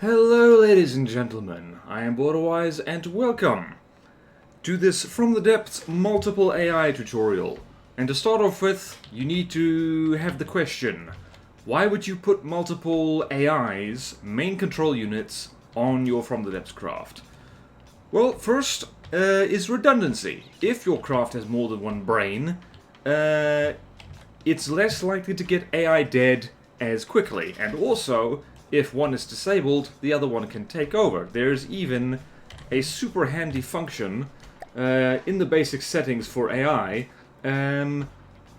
Hello ladies and gentlemen, I am BorderWise and welcome to this From the Depths multiple AI tutorial. And to start off with, you need to have the question, why would you put multiple AIs, main control units, on your From the Depths craft? Well, first is redundancy. If your craft has more than one brain, it's less likely to get AI dead as quickly, and also if one is disabled, the other one can take over. There's even a super handy function in the basic settings for AI,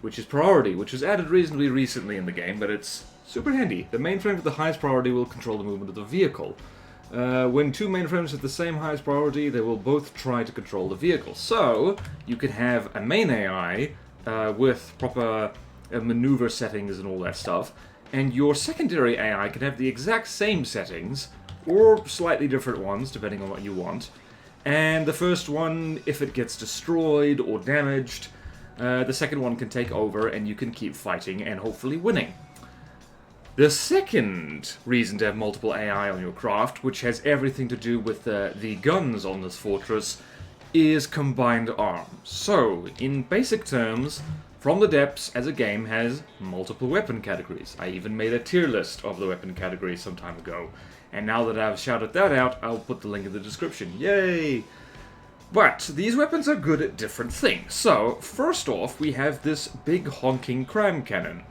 which is priority, which was added reasonably recently in the game, but it's super handy. The mainframe with the highest priority will control the movement of the vehicle. When two mainframes have the same highest priority, they will both try to control the vehicle. So, you could have a main AI with proper maneuver settings and all that stuff, and your secondary AI can have the exact same settings, or slightly different ones, depending on what you want. And the first one, if it gets destroyed or damaged, the second one can take over and you can keep fighting and hopefully winning. The second reason to have multiple AI on your craft, which has everything to do with the guns on this fortress, is combined arms. So, in basic terms, From the Depths as a game has multiple weapon categories. I even made a tier list of the weapon categories some time ago. And now that I've shouted that out, I'll put the link in the description. Yay! But these weapons are good at different things. So, first off, we have this big honking cram cannon,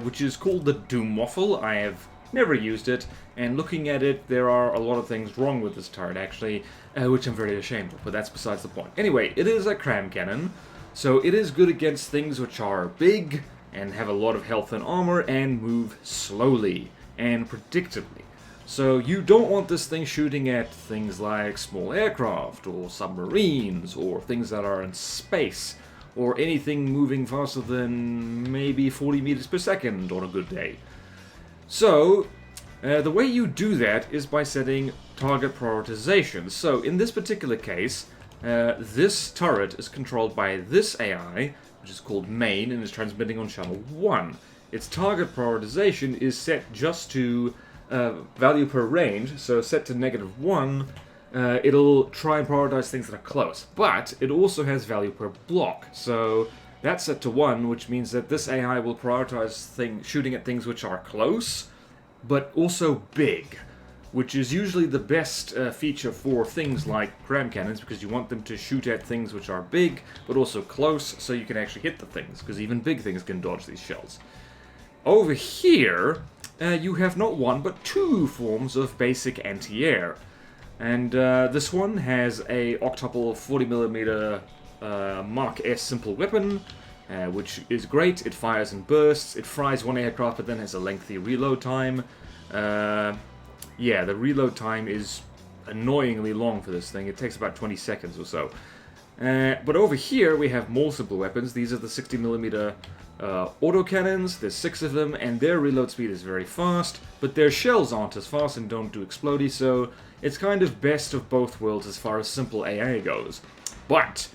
which is called the Doom Waffle. I have never used it, and looking at it, there are a lot of things wrong with this turret, actually, which I'm very ashamed of, but that's besides the point. Anyway, it is a cram cannon. So it is good against things which are big, and have a lot of health and armor, and move slowly and predictably. So you don't want this thing shooting at things like small aircraft, or submarines, or things that are in space, or anything moving faster than maybe 40 meters per second on a good day. So, the way you do that is by setting target prioritization. So in this particular case, this turret is controlled by this AI, which is called main, and is transmitting on channel 1. Its target prioritization is set just to value per range, so set to -1, it'll try and prioritize things that are close. But it also has value per block, so that's set to 1, which means that this AI will prioritize shooting at things which are close, but also big, which is usually the best feature for things like cram cannons, because you want them to shoot at things which are big, but also close, so you can actually hit the things, because even big things can dodge these shells. Over here, you have not one, but two forms of basic anti-air. And this one has a octuple 40mm Mark S simple weapon, which is great. It fires in bursts, it fries one aircraft, but then has a lengthy reload time. Yeah, the reload time is annoyingly long for this thing. It takes about 20 seconds or so. But over here we have more simple weapons. These are the 60mm autocannons. There's 6 of them, and their reload speed is very fast, but their shells aren't as fast and don't do explodey, so it's kind of best of both worlds as far as simple AA goes. But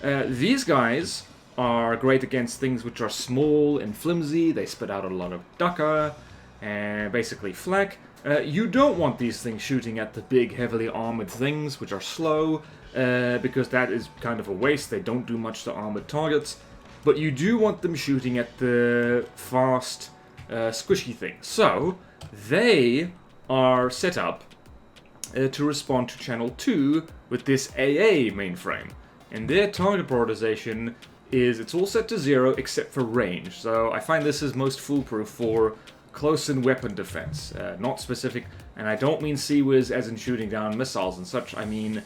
these guys are great against things which are small and flimsy. They spit out a lot of dakka, and basically flak. You don't want these things shooting at the big, heavily armored things, which are slow, because that is kind of a waste. They don't do much to armored targets. But you do want them shooting at the fast, squishy things. So, they are set up to respond to channel 2 with this AA mainframe. And their target prioritization is, it's all set to 0 except for range. So I find this is most foolproof for close-in weapon defense, not specific, and I don't mean CWIS as in shooting down missiles and such, I mean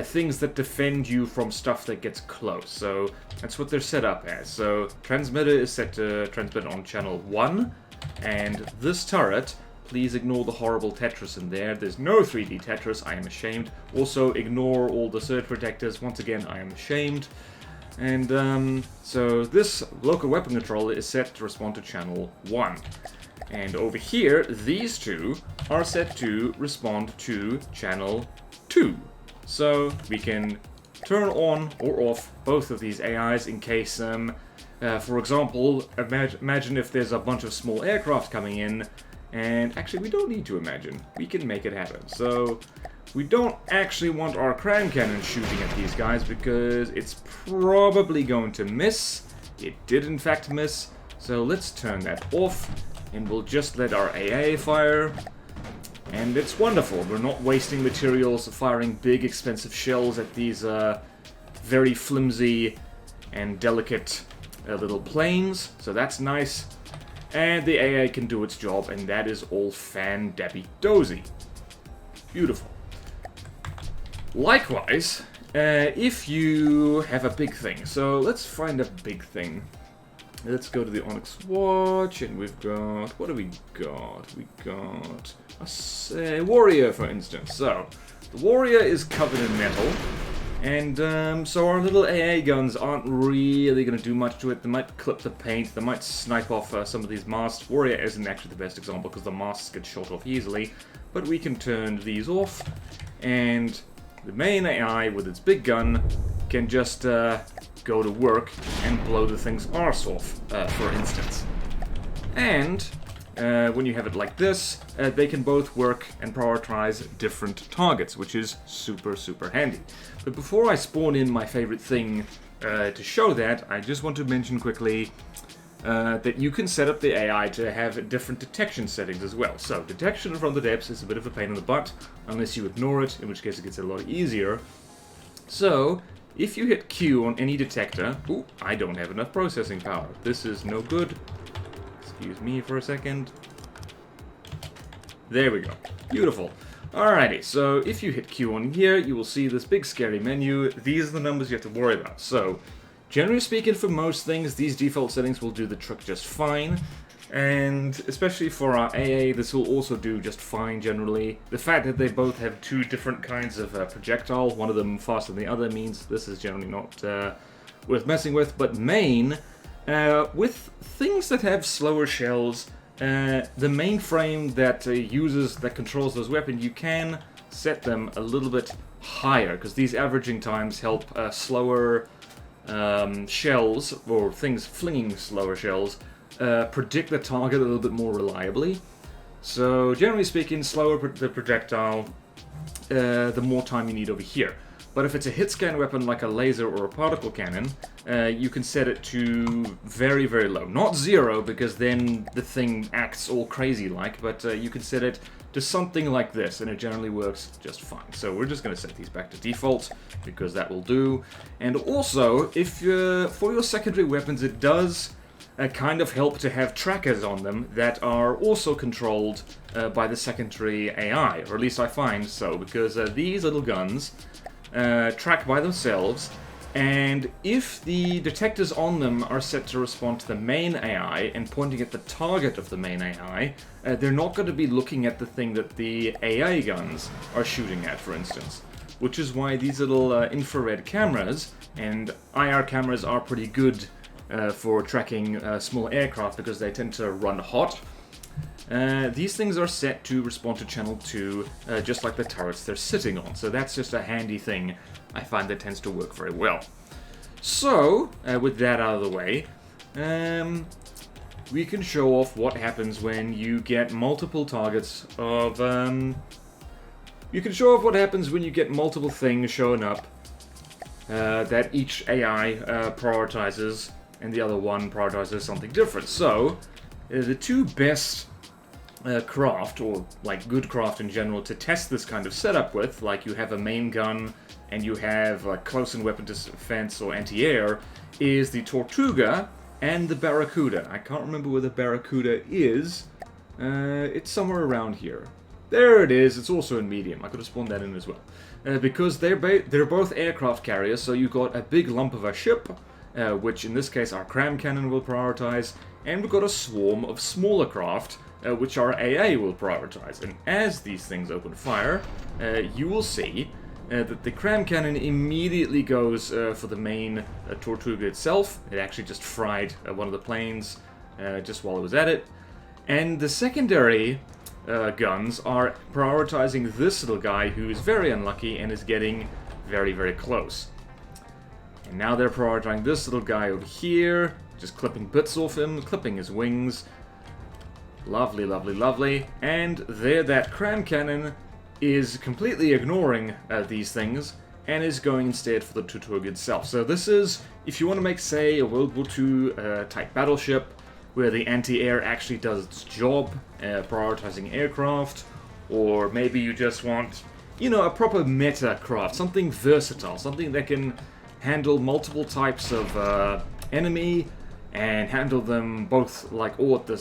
things that defend you from stuff that gets close. So that's what they're set up as. So transmitter is set to transmit on channel 1, and this turret, please ignore the horrible Tetris in there. There's no 3D Tetris, I am ashamed. Also ignore all the surge protectors, once again I am ashamed. And so this local weapon controller is set to respond to channel 1. And over here, these two are set to respond to channel 2. So we can turn on or off both of these AIs in case, for example, imagine if there's a bunch of small aircraft coming in And actually, we don't need to imagine. We can make it happen. So we don't actually want our cram cannon shooting at these guys because it's probably going to miss. It did in fact miss. So let's turn that off and we'll just let our AA fire. And it's wonderful. We're not wasting materials firing big expensive shells at these very flimsy and delicate little planes. So that's nice. And the AA can do its job, and that is all fan-dabby-dozy. Beautiful. Likewise, if you have a big thing, so let's find a big thing. Let's go to the Onyx Watch, and we've got, what do we got? We got a warrior, for instance. So, the warrior is covered in metal. And so our little AA guns aren't really going to do much to it. They might clip the paint, they might snipe off some of these masts. Warrior isn't actually the best example because the masts get shot off easily. But we can turn these off, and the main AI with its big gun can just go to work and blow the thing's arse off, for instance. And when you have it like this, they can both work and prioritize different targets, which is super, super handy. But before I spawn in my favorite thing to show that, I just want to mention quickly that you can set up the AI to have different detection settings as well. So, detection from the depths is a bit of a pain in the butt, unless you ignore it, in which case it gets a lot easier. So, if you hit Q on any detector... Ooh, I don't have enough processing power. This is no good. Excuse me for a second. There we go. Beautiful. Alrighty, so if you hit Q on here, you will see this big scary menu. These are the numbers you have to worry about. So, generally speaking, for most things, these default settings will do the trick just fine. And especially for our AA, this will also do just fine generally. The fact that they both have two different kinds of projectile, one of them faster than the other, means this is generally not worth messing with. But main, with things that have slower shells, the main frame that controls those weapons, you can set them a little bit higher, because these averaging times help slower shells, or things flinging slower shells, predict the target a little bit more reliably. So generally speaking, slower the projectile, the more time you need over here. But if it's a hit scan weapon like a laser or a particle cannon, you can set it to very, very low. Not 0, because then the thing acts all crazy like, but you can set it to something like this, and it generally works just fine. So we're just going to set these back to default, because that will do. And also, if for your secondary weapons, it does kind of help to have trackers on them that are also controlled by the secondary AI, or at least I find so, because these little guns track by themselves, and if the detectors on them are set to respond to the main AI and pointing at the target of the main AI, they're not going to be looking at the thing that the AI guns are shooting at, for instance. Which is why these little infrared cameras, and IR cameras are pretty good for tracking small aircraft because they tend to run hot. These things are set to respond to channel 2, just like the turrets they're sitting on. So that's just a handy thing I find that tends to work very well. So, with that out of the way, we can show off what happens when you get multiple targets of... you can show off what happens when you get multiple things showing up that each AI prioritizes, and the other one prioritizes something different. So, the two best craft, or like good craft in general, to test this kind of setup with, like you have a main gun and you have close-in weapon defense or anti-air, is the Tortuga and the Barracuda. I can't remember where the Barracuda is. It's somewhere around here. There it is. It's also in medium. I could have spawned that in as well. Because they're both aircraft carriers, so you've got a big lump of a ship, which in this case our cram cannon will prioritize, and we've got a swarm of smaller craft, which our AA will prioritize. And as these things open fire, you will see that the cram cannon immediately goes for the main Tortuga itself. It actually just fried one of the planes just while it was at it. And the secondary guns are prioritizing this little guy who is very unlucky and is getting very, very close. And now they're prioritizing this little guy over here, just clipping bits off him, clipping his wings. Lovely, lovely, lovely. And there that cram cannon is completely ignoring these things and is going instead for the Tutug itself. So this is, if you want to make, say, a World War II type battleship, where the anti-air actually does its job, prioritizing aircraft, or maybe you just want, you know, a proper meta craft, something versatile, something that can handle multiple types of enemy, and handle them both like all at the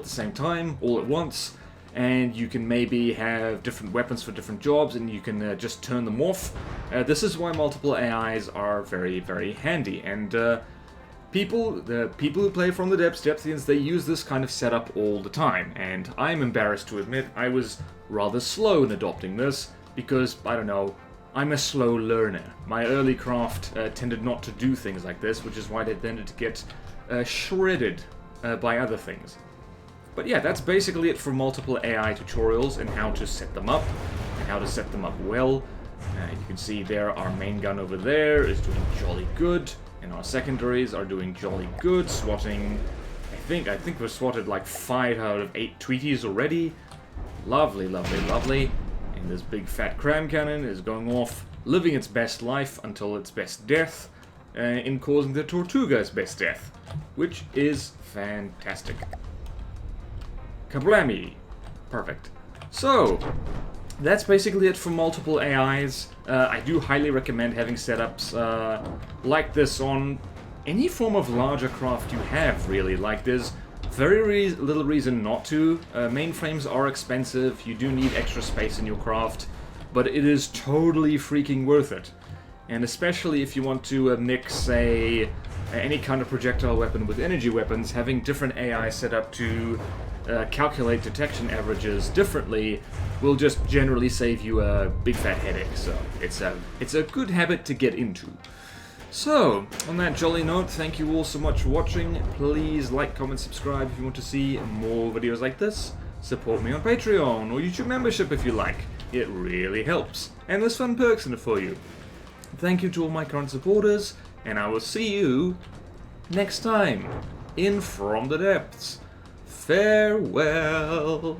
same time, all at once, and you can maybe have different weapons for different jobs, and you can just turn them off. This is why multiple AIs are very, very handy, and the people who play From the Depths, Depthians, they use this kind of setup all the time, and I'm embarrassed to admit I was rather slow in adopting this, because, I don't know, I'm a slow learner. My early craft tended not to do things like this, which is why they tended to get shredded by other things. But yeah, that's basically it for multiple AI tutorials and how to set them up, and how to set them up well. You can see there our main gun over there is doing jolly good, and our secondaries are doing jolly good, swatting, I think we've swatted like 5 out of 8 Tweeties already. Lovely, lovely, lovely. And this big fat cram cannon is going off, living its best life until its best death, in causing the Tortuga's best death, which is fantastic. Kablammy! Perfect. So, that's basically it for multiple AIs. I do highly recommend having setups like this on any form of larger craft you have, really. Like, there's very little reason not to. Mainframes are expensive, you do need extra space in your craft, but it is totally freaking worth it. And especially if you want to mix, say, any kind of projectile weapon with energy weapons, having different AI set up to calculate detection averages differently will just generally save you a big fat headache. So it's a good habit to get into. So, on that jolly note, thank you all so much for watching. Please like, comment, subscribe if you want to see more videos like this. Support me on Patreon or YouTube membership if you like. It really helps. And there's fun perks in it for you. Thank you to all my current supporters, and I will see you next time in From the Depths. Farewell.